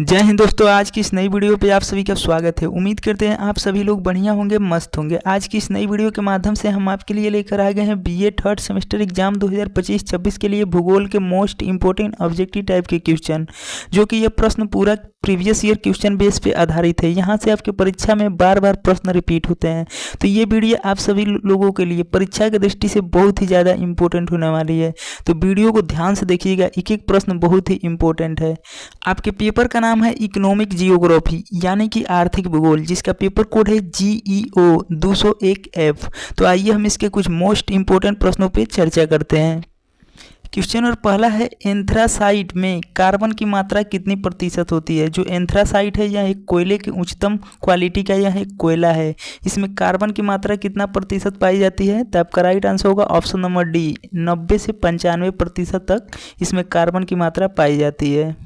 जय हिंद दोस्तों, आज की इस नई वीडियो पे आप सभी का स्वागत है। उम्मीद करते हैं आप सभी लोग बढ़िया होंगे, मस्त होंगे। आज की इस नई वीडियो के माध्यम से हम आपके लिए लेकर आ गए हैं बीए थर्ड सेमेस्टर एग्जाम 2025-26 के लिए भूगोल के मोस्ट इंपॉर्टेंट ऑब्जेक्टिव टाइप के क्वेश्चन, जो कि यह प्रश्न पूरा प्रीवियस ईयर क्वेश्चन बेस पे आधारित है। यहाँ से आपके परीक्षा में बार बार प्रश्न रिपीट होते हैं, तो ये वीडियो आप सभी लोगों के लिए परीक्षा की दृष्टि से बहुत ही ज़्यादा इंपॉर्टेंट होने वाली है। तो वीडियो को ध्यान से देखिएगा, एक एक प्रश्न बहुत ही इंपॉर्टेंट है। आपके पेपर का नाम है इकोनॉमिक जियोग्राफी यानी कि आर्थिक भूगोल, जिसका पेपर कोड है GEO 201F। तो आइए हम इसके कुछ मोस्ट इंपॉर्टेंट प्रश्नों पे चर्चा करते हैं। क्वेश्चन और पहला है, एंथ्रासाइट में कार्बन की मात्रा कितनी प्रतिशत होती है। जो एंथ्रासाइट है यह एक कोयले की उच्चतम क्वालिटी का यह एक कोयला है। इसमें कार्बन की मात्रा कितना प्रतिशत पाई जाती है, तो आपका राइट आंसर होगा ऑप्शन नंबर डी, 90 से 95% तक इसमें कार्बन की मात्रा पाई जाती है।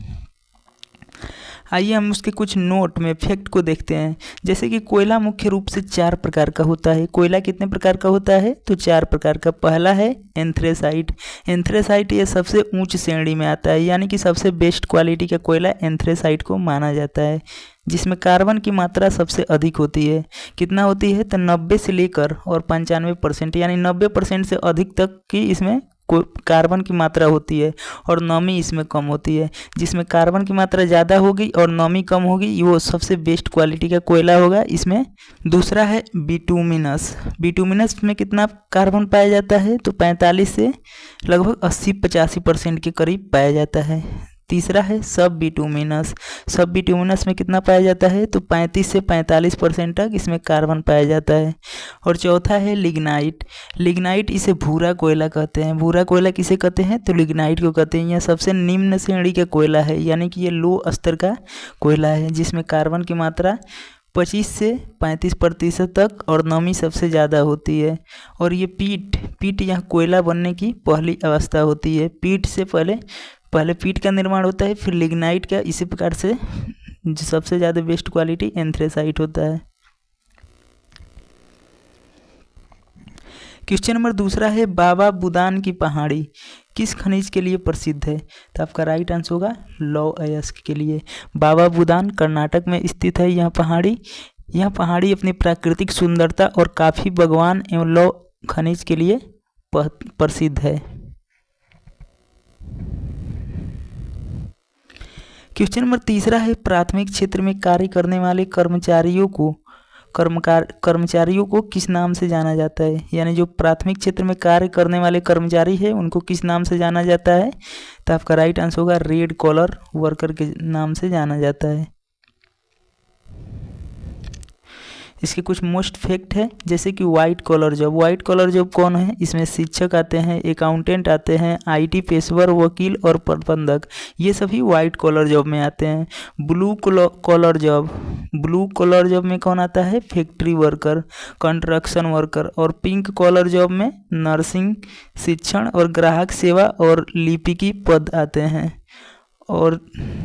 आइए हम उसके कुछ नोट में फैक्ट को देखते हैं। जैसे कि कोयला मुख्य रूप से 4 प्रकार का होता है। कोयला कितने प्रकार का होता है, तो 4 प्रकार का। पहला है एंथ्रेसाइट। एंथ्रेसाइट ये सबसे ऊंच श्रेणी में आता है, यानी कि सबसे बेस्ट क्वालिटी का कोयला एंथ्रेसाइट को माना जाता है, जिसमें कार्बन की मात्रा सबसे अधिक होती है। कितना होती है, तो 90 से लेकर और 95%, यानी 90% से अधिक तक की इसमें कार्बन की मात्रा होती है, और नमी इसमें कम होती है। जिसमें कार्बन की मात्रा ज़्यादा होगी और नमी कम होगी, वो सबसे बेस्ट क्वालिटी का कोयला होगा इसमें। दूसरा है बिटुमिनस। बिटुमिनस में कितना कार्बन पाया जाता है, तो 45 से लगभग 80-85% के करीब पाया जाता है। तीसरा है सब बिटुमिनस। सब बिटुमिनस में कितना पाया जाता है, तो 35 से 45% तक इसमें कार्बन पाया जाता है। और चौथा है लिग्नाइट। लिग्नाइट इसे भूरा कोयला कहते हैं। भूरा कोयला किसे कहते हैं, तो लिग्नाइट को कहते हैं। यह सबसे निम्न श्रेणी का कोयला है, यानी कि ये लो स्तर का कोयला है, जिसमें कार्बन की मात्रा 25 से 35% तक और नमी सबसे ज़्यादा होती है। और ये पीट यह कोयला बनने की पहली अवस्था होती है। पीट से पहले पीट का निर्माण होता है, फिर लिग्नाइट का। इसी प्रकार से जो सबसे ज़्यादा बेस्ट क्वालिटी एंथ्रेसाइट होता है। क्वेश्चन नंबर दूसरा है, बाबा बुदान की पहाड़ी किस खनिज के लिए प्रसिद्ध है, तो आपका राइट आंसर होगा लौह अयस्क के लिए। बाबा बुदान कर्नाटक में स्थित है यह पहाड़ी अपनी प्राकृतिक सुंदरता और काफ़ी भगवान एवं लौह खनिज के लिए प्रसिद्ध है। क्वेश्चन नंबर तीसरा है, प्राथमिक क्षेत्र में कार्य करने वाले कर्मचारियों को किस नाम से जाना जाता है। यानी जो प्राथमिक क्षेत्र में कार्य करने वाले कर्मचारी है उनको किस नाम से जाना जाता है, तो आपका राइट आंसर होगा रेड कॉलर वर्कर के नाम से जाना जाता है। इसके कुछ मोस्ट फैक्ट है, जैसे कि white collar job. White collar job कौन है, इसमें शिक्षक आते हैं, अकाउंटेंट आते हैं, IT पेशेवर, वकील और प्रबंधक, ये सभी वाइट कॉलर जॉब में आते हैं। ब्लू कॉलर जॉब में कौन आता है, फैक्ट्री वर्कर, कंस्ट्रक्शन वर्कर। और पिंक कॉलर जॉब में नर्सिंग, शिक्षण और ग्राहक सेवा और लिपिकी पद आते हैं। और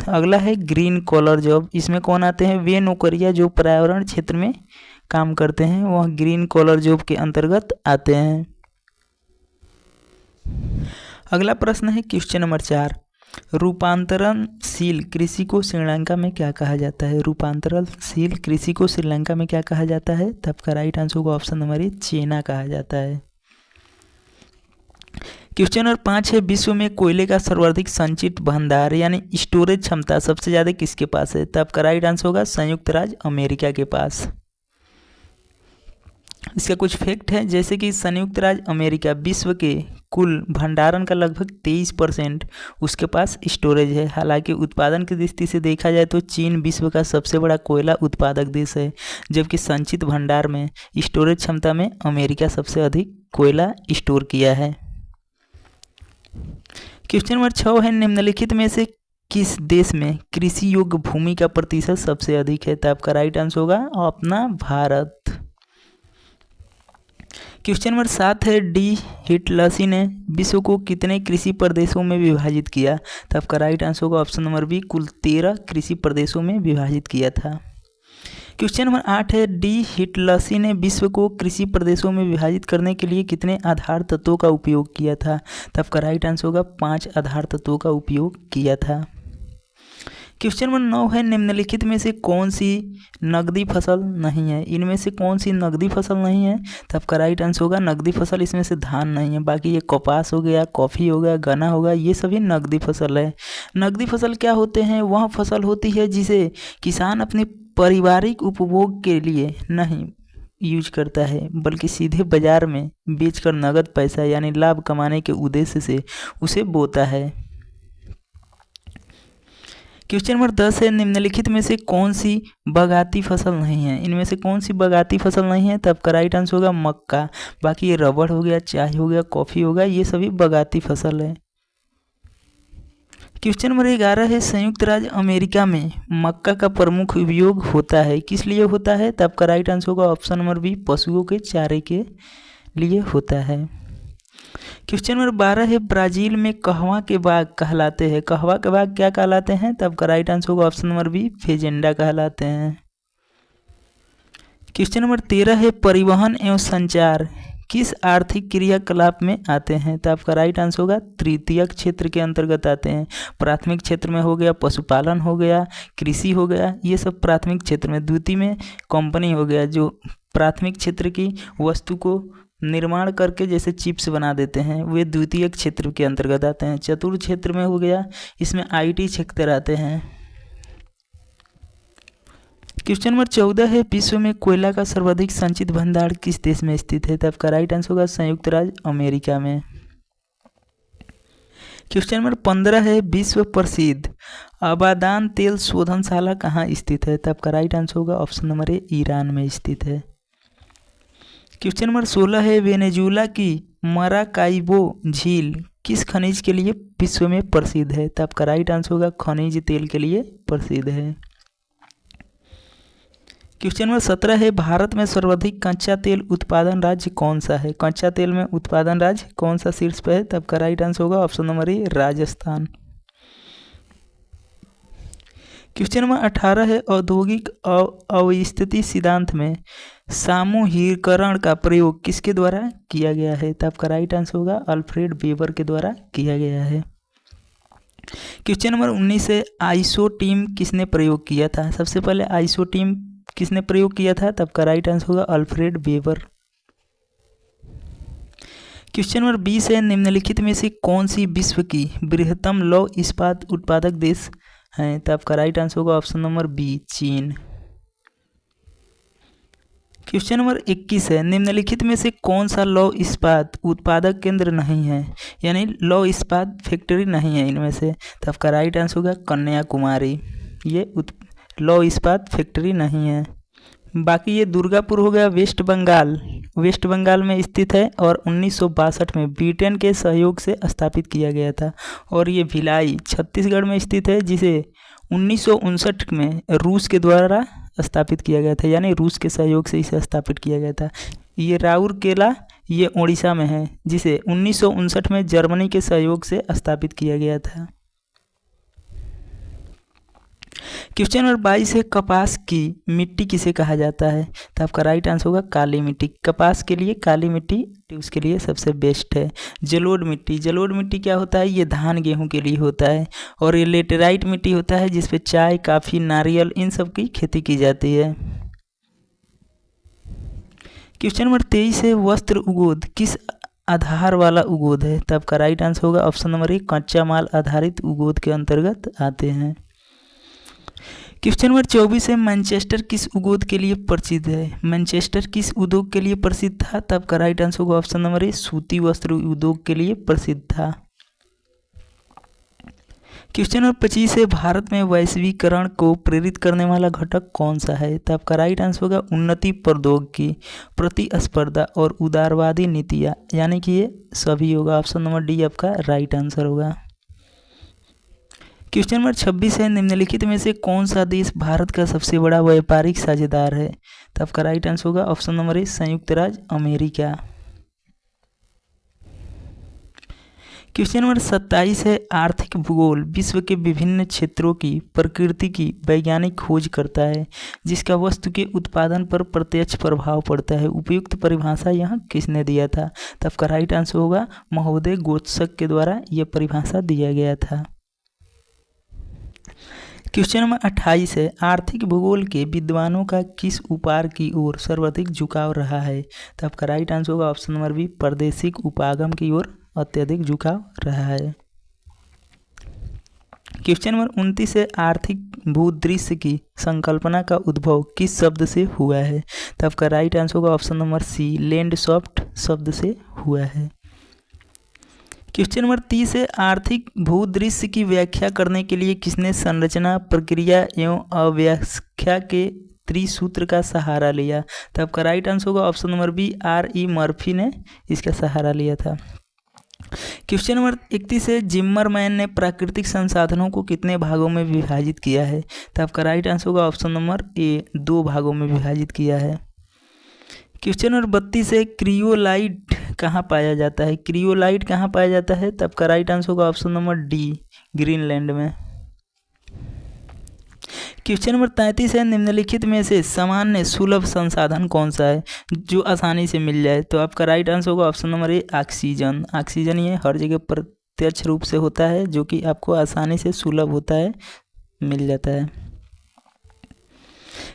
अगला है ग्रीन कॉलर जॉब। इसमें कौन आते हैं, वे नौकरियां जो पर्यावरण क्षेत्र में काम करते हैं, वह ग्रीन कॉलर जॉब के अंतर्गत आते हैं। अगला प्रश्न है क्वेश्चन नंबर 4, रूपांतरणशील कृषि को श्रीलंका में क्या कहा जाता है। रूपांतरणशील कृषि को श्रीलंका में क्या कहा जाता है, तब का राइट आंसर होगा ऑप्शन नंबर ए, चेना कहा जाता है। क्वेश्चन नंबर 5 है, विश्व में कोयले का सर्वाधिक संचित भंडार यानी स्टोरेज क्षमता सबसे ज़्यादा किसके पास है, तब का राइट आंसर होगा संयुक्त राज्य अमेरिका के पास। इसका कुछ फैक्ट है, जैसे कि संयुक्त राज्य अमेरिका विश्व के कुल भंडारण का लगभग 23% उसके पास स्टोरेज है। हालांकि उत्पादन की दृष्टि से देखा जाए तो चीन विश्व का सबसे बड़ा कोयला उत्पादक देश है, जबकि संचित भंडार में स्टोरेज क्षमता में अमेरिका सबसे अधिक कोयला स्टोर किया है। क्वेश्चन नंबर 6 है, निम्नलिखित में से किस देश में कृषि योग्य भूमि का प्रतिशत सबसे अधिक है, तो आपका राइट आंसर होगा अपना भारत। क्वेश्चन नंबर 7 है, डी हिटलसी ने विश्व को कितने कृषि प्रदेशों में विभाजित किया, तो आपका राइट आंसर होगा ऑप्शन नंबर बी, कुल 13 कृषि प्रदेशों में विभाजित किया था। क्वेश्चन नंबर 8 है, डी हिटलसी ने विश्व को कृषि प्रदेशों में विभाजित करने के लिए कितने आधार तत्वों का उपयोग किया था, तो आपका राइट आंसर होगा 5 आधार तत्वों का उपयोग किया था। क्वेश्चन नंबर 9 है, निम्नलिखित में से कौन सी नकदी फसल नहीं है। इनमें से कौन सी नकदी फसल नहीं है, तो आपका राइट आंसर होगा नकदी फसल। इसमें से धान नहीं है, बाकी ये कपास हो गया, कॉफ़ी हो गया, गन्ना होगा, ये सभी नकदी फसल है। नकदी फसल क्या होते हैं, वह फसल होती है जिसे किसान अपने पारिवारिक उपभोग के लिए नहीं यूज करता है, बल्कि सीधे बाजार में बेचकर नगद पैसा यानी लाभ कमाने के उद्देश्य से उसे बोता है। क्वेश्चन नंबर 10 है, निम्नलिखित में से कौन सी बागाती फसल नहीं है। इनमें से कौन सी बागाती फसल नहीं है, तब का राइट आंसर होगा मक्का। बाकी ये रबड़ हो गया, चाय हो गया, कॉफ़ी हो गया, ये सभी बागाती फसल है। क्वेश्चन नंबर 11 है, संयुक्त राज्य अमेरिका में मक्का का प्रमुख उपयोग होता है, किस लिए होता है, तब का राइट आंसर होगा ऑप्शन नंबर बी, पशुओं के चारे के लिए होता है। क्वेश्चन नंबर 12 है, ब्राज़ील में कहवा के बाग कहलाते हैं। कहवा के बाग क्या कहलाते हैं, तब का राइट आंसर होगा ऑप्शन नंबर बी, फेजेंडा कहलाते हैं। क्वेश्चन नंबर 13 है, परिवहन एवं संचार किस आर्थिक क्रियाकलाप में आते हैं, तो आपका राइट आंसर होगा तृतीयक क्षेत्र के अंतर्गत आते हैं। प्राथमिक क्षेत्र में हो गया पशुपालन हो गया, कृषि हो गया, ये सब प्राथमिक क्षेत्र में। द्वितीय में कंपनी हो गया, जो प्राथमिक क्षेत्र की वस्तु को निर्माण करके जैसे चिप्स बना देते हैं, वे द्वितीयक क्षेत्र के अंतर्गत आते हैं। चतुर्थ क्षेत्र में हो गया, इसमें IT क्षेत्र आते हैं। क्वेश्चन नंबर 14 है, विश्व में कोयला का सर्वाधिक संचित भंडार किस देश में स्थित है, तब का राइट आंसर होगा संयुक्त राज्य अमेरिका में। क्वेश्चन नंबर 15 है, विश्व प्रसिद्ध अबादान तेल शोधनशाला कहाँ स्थित है, तब का राइट आंसर होगा ऑप्शन नंबर ए, ईरान में स्थित है। क्वेश्चन नंबर 16 है, वेनेजुएला की मराकाइबो झील किस खनिज के लिए विश्व में प्रसिद्ध है, तब का राइट आंसर होगा खनिज तेल के लिए प्रसिद्ध है। क्वेश्चन नंबर 17 है, भारत में सर्वाधिक कच्चा तेल उत्पादन राज्य कौन सा है। कच्चा तेल में उत्पादन राज्य कौन सा शीर्ष पे है, तब का राइट आंसर होगा option number A, Rajasthan. Question number 18 है, औद्योगिक अवस्थिति सिद्धांत में सामूहिकरण का प्रयोग किसके द्वारा किया गया है, तब का राइट आंसर होगा अल्फ्रेड वेबर के द्वारा किया गया है। क्वेश्चन नंबर 19 है, आइसोटीम किसने प्रयोग किया था। सबसे पहले आइसोटीम किसने प्रयोग किया था, तब का राइट आंसर होगा अल्फ्रेड वेबर। क्वेश्चन नंबर 20 है, निम्नलिखित में से कौन सी विश्व की बृहत्तम लौह इस्पात उत्पादक देश है, तब का राइट आंसर होगा ऑप्शन नंबर बी, चीन। क्वेश्चन नंबर 21 है, निम्नलिखित में से कौन सा लौह इस्पात उत्पादक केंद्र नहीं है, यानी लौह इस्पात फैक्ट्री नहीं है इनमें से, तब का राइट आंसर होगा कन्याकुमारी। ये लौह इस्पात फैक्ट्री नहीं है। बाकी ये दुर्गापुर हो गया, वेस्ट बंगाल में स्थित है और 1962 में ब्रिटेन के सहयोग से स्थापित किया गया था। और ये भिलाई छत्तीसगढ़ में स्थित है, जिसे 1959 में रूस के द्वारा स्थापित किया गया था, यानी रूस के सहयोग से इसे स्थापित किया गया था। ये राउरकेला ये उड़ीसा में है, जिसे 1959 में जर्मनी के सहयोग से स्थापित किया गया था। क्वेश्चन नंबर 22 है, कपास की मिट्टी किसे कहा जाता है, तो आपका राइट आंसर होगा काली मिट्टी। कपास के लिए काली मिट्टी उसके लिए सबसे बेस्ट है। जलोढ़ मिट्टी क्या होता है, ये धान गेहूं के लिए होता है। और ये लेटेराइट मिट्टी होता है, जिसपे चाय, काफ़ी, नारियल इन सब की खेती की जाती है। क्वेश्चन नंबर 23 है, वस्त्र उद्योग किस आधार वाला उद्योग है, तब का राइट आंसर होगा ऑप्शन नंबर ए, कच्चा माल आधारित उद्योग के अंतर्गत आते हैं। क्वेश्चन नंबर 24 है, मैनचेस्टर किस उद्योग के लिए प्रसिद्ध है। मैनचेस्टर किस उद्योग के लिए प्रसिद्ध था, तब का राइट आंसर होगा ऑप्शन नंबर ए, सूती वस्त्र उद्योग के लिए प्रसिद्ध था। क्वेश्चन नंबर 25 है, भारत में वैश्वीकरण को प्रेरित करने वाला घटक कौन सा है, तब का राइट आंसर होगा उन्नति प्रौद्योगिकी, प्रतिस्पर्धा और उदारवादी नीतियाँ, यानी कि ये सभी होगा। ऑप्शन नंबर डी आपका राइट आंसर होगा। क्वेश्चन नंबर 26 है, निम्नलिखित में से कौन सा देश भारत का सबसे बड़ा व्यापारिक साझेदार है, तब का राइट आंसर होगा ऑप्शन नंबर ए, संयुक्त राज्य अमेरिका। क्वेश्चन नंबर 27 है, आर्थिक भूगोल विश्व के विभिन्न क्षेत्रों की प्रकृति की वैज्ञानिक खोज करता है, जिसका वस्तु के उत्पादन पर प्रत्यक्ष प्रभाव पड़ता है। उपयुक्त परिभाषा यहाँ किसने दिया था, तब का राइट आंसर होगा महोदय गोत्सक के द्वारा यह परिभाषा दिया गया था। क्वेश्चन नंबर 28 है, आर्थिक भूगोल के विद्वानों का किस उपार की ओर सर्वाधिक झुकाव रहा है? तो आपका राइट आंसर होगा ऑप्शन नंबर बी, प्रादेशिक उपागम की ओर अत्यधिक झुकाव रहा है। क्वेश्चन नंबर 29 है, आर्थिक भूदृश्य की संकल्पना का उद्भव किस शब्द से हुआ है? तो आपका राइट आंसर होगा ऑप्शन नंबर सी, लैंडस्केप शब्द से हुआ है। क्वेश्चन नंबर 30 है, आर्थिक भूदृश्य की व्याख्या करने के लिए किसने संरचना, प्रक्रिया एवं अव्याख्या के त्रिसूत्र का सहारा लिया? तो आपका राइट आंसर होगा option number B, R.E. Murphy ने इसका सहारा लिया था। क्वेश्चन नंबर 31 है, जिम्मरमैन ने प्राकृतिक संसाधनों को कितने भागों में विभाजित किया है? तो आपका राइट आंसर होगा ऑप्शन नंबर ए, 2 भागों में विभाजित किया है। क्वेश्चन नंबर 32 है, क्रियोलाइट कहाँ पाया जाता है? क्रियोलाइट कहाँ पाया जाता है? तो आपका राइट आंसर होगा ऑप्शन नंबर डी, ग्रीनलैंड में। क्वेश्चन नंबर 33 है, निम्नलिखित में से सामान्य सुलभ संसाधन कौन सा है जो आसानी से मिल जाए? तो आपका राइट आंसर होगा option number A, oxygen. Oxygen ये हर जगह प्रत्यक्ष रूप से होता है जो कि आपको आसानी से सुलभ होता है, मिल जाता है।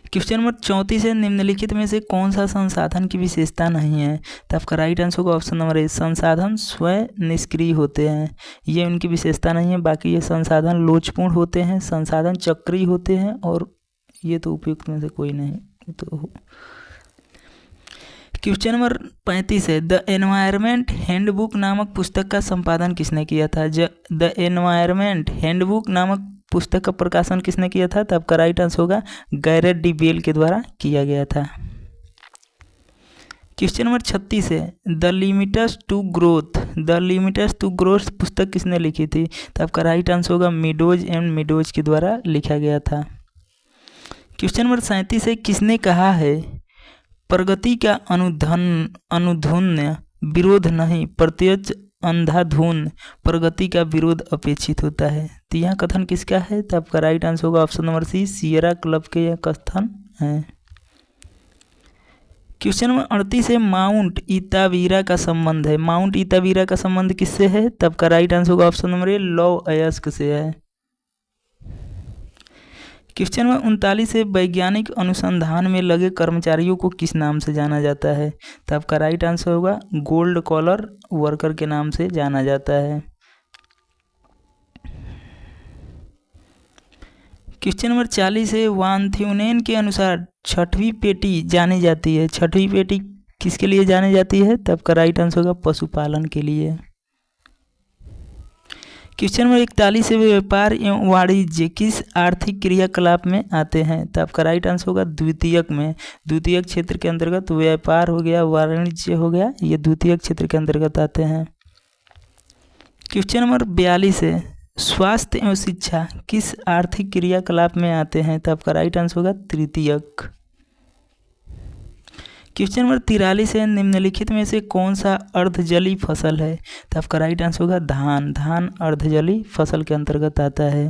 क्वेश्चन नंबर 34 है, निम्नलिखित में से कौन सा संसाधन की विशेषता नहीं है? तो आपका राइट आंसर होगा ऑप्शन नंबर ए, संसाधन स्वयं निष्क्रिय होते हैं, ये उनकी विशेषता नहीं है। बाकी ये संसाधन लोचपूर्ण होते हैं, संसाधन चक्रीय होते हैं, और ये तो उपयुक्त में से कोई नहीं। तो क्वेश्चन नंबर 35 है, द एनवायरमेंट हैंडबुक नामक पुस्तक का संपादन किसने किया था? द एनवायरमेंट हैंडबुक नामक पुस्तक का प्रकाशन किसने किया था? तो आपका राइट आंसर होगा गैरेट डी बेल के द्वारा किया गया था। क्वेश्चन नंबर 36 है, द लिमिट्स टू ग्रोथ पुस्तक किसने लिखी थी? तो आपका राइट आंसर होगा मीडोज एंड मीडोज के द्वारा लिखा गया था। क्वेश्चन नंबर 37 है, किसने कहा है प्रगति का अनुध्यान विरोध नहीं, प्रत्यक्ष अंधाधुन प्रगति का विरोध अपेक्षित होता है? तो यह कथन किसका है? तो आपका राइट आंसर होगा option number C, Sierra Club के यह कथन है। क्वेश्चन नंबर 38 है, माउंट इतावीरा का संबंध है। माउंट इतावीरा का संबंध किससे है? तो आपका राइट आंसर होगा ऑप्शन नंबर ए, लौ अयस्क से है। क्वेश्चन नंबर 39 है, वैज्ञानिक अनुसंधान में लगे कर्मचारियों को किस नाम से जाना जाता है? तो आपका राइट आंसर होगा गोल्ड कॉलर वर्कर के नाम से जाना जाता है। क्वेश्चन नंबर 40 है, वान थ्यूनेन के अनुसार छठवीं पेटी जानी जाती है। छठवीं पेटी किसके लिए जानी जाती है? तो आपका राइट आंसर होगा पशुपालन के लिए। क्वेश्चन नंबर 41 है, व्यापार एवं वाणिज्य किस आर्थिक क्रियाकलाप में आते हैं? तो आपका राइट आंसर होगा द्वितीयक में। द्वितीयक क्षेत्र के अंतर्गत व्यापार हो गया, वाणिज्य हो गया, ये द्वितीयक क्षेत्र के अंतर्गत आते हैं। क्वेश्चन नंबर 42 है, स्वास्थ्य एवं शिक्षा किस आर्थिक क्रियाकलाप में आते हैं? तो आपका राइट आंसर होगा तृतीयक। क्वेश्चन नंबर 43 है, निम्नलिखित में से कौन सा अर्धजली फसल है? तो आपका राइट आंसर होगा धान। धान अर्धजली फसल के अंतर्गत आता है।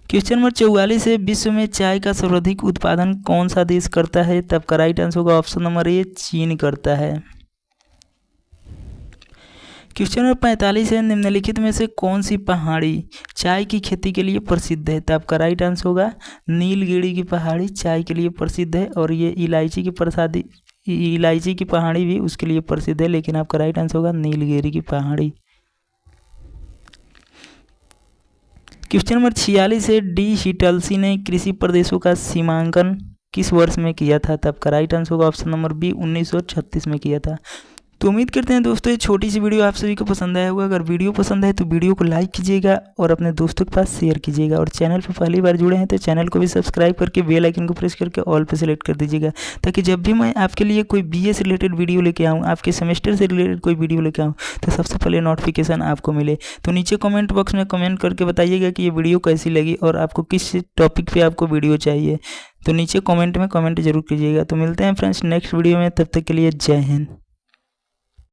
क्वेश्चन नंबर 44 है, विश्व में चाय का सर्वाधिक उत्पादन कौन सा देश करता है? तो आपका राइट आंसर होगा ऑप्शन नंबर ए, चीन करता है। क्वेश्चन नंबर 45 है, निम्नलिखित में से कौन सी पहाड़ी चाय की खेती के लिए प्रसिद्ध है? तो आपका राइट आंसर होगा नीलगिरी की पहाड़ी चाय के लिए प्रसिद्ध है, और ये इलायची की पहाड़ी भी उसके लिए प्रसिद्ध है, लेकिन आपका राइट आंसर होगा नीलगिरी की पहाड़ी। क्वेश्चन नंबर 46 है, डी हिटलसी ने कृषि प्रदेशों का सीमांकन किस वर्ष में किया था? तो आपका राइट आंसर होगा ऑप्शन नंबर बी, 1936 में किया था। तो उम्मीद करते हैं दोस्तों ये छोटी सी वीडियो आप सभी को पसंद आया होगा। अगर वीडियो पसंद आए तो वीडियो को लाइक कीजिएगा और अपने दोस्तों के पास शेयर कीजिएगा, और चैनल पर पहली बार जुड़े हैं तो चैनल को भी सब्सक्राइब करके बेल आइकन को प्रेस करके ऑल पे सेलेक्ट कर दीजिएगा, ताकि जब भी मैं आपके लिए कोई BA से रिलेटेड वीडियो लेके आऊँ, आपके सेमेस्टर से रिलेटेड कोई वीडियो लेके आऊँ, तो सबसे पहले नोटिफिकेशन आपको मिले। तो नीचे कमेंट बॉक्स में कमेंट करके बताइएगा कि ये वीडियो कैसी लगी और आपको किस टॉपिक पर आपको वीडियो चाहिए। तो नीचे कमेंट में कमेंट जरूर कीजिएगा। तो मिलते हैं फ्रेंड्स नेक्स्ट वीडियो में, तब तक के लिए जय हिंद।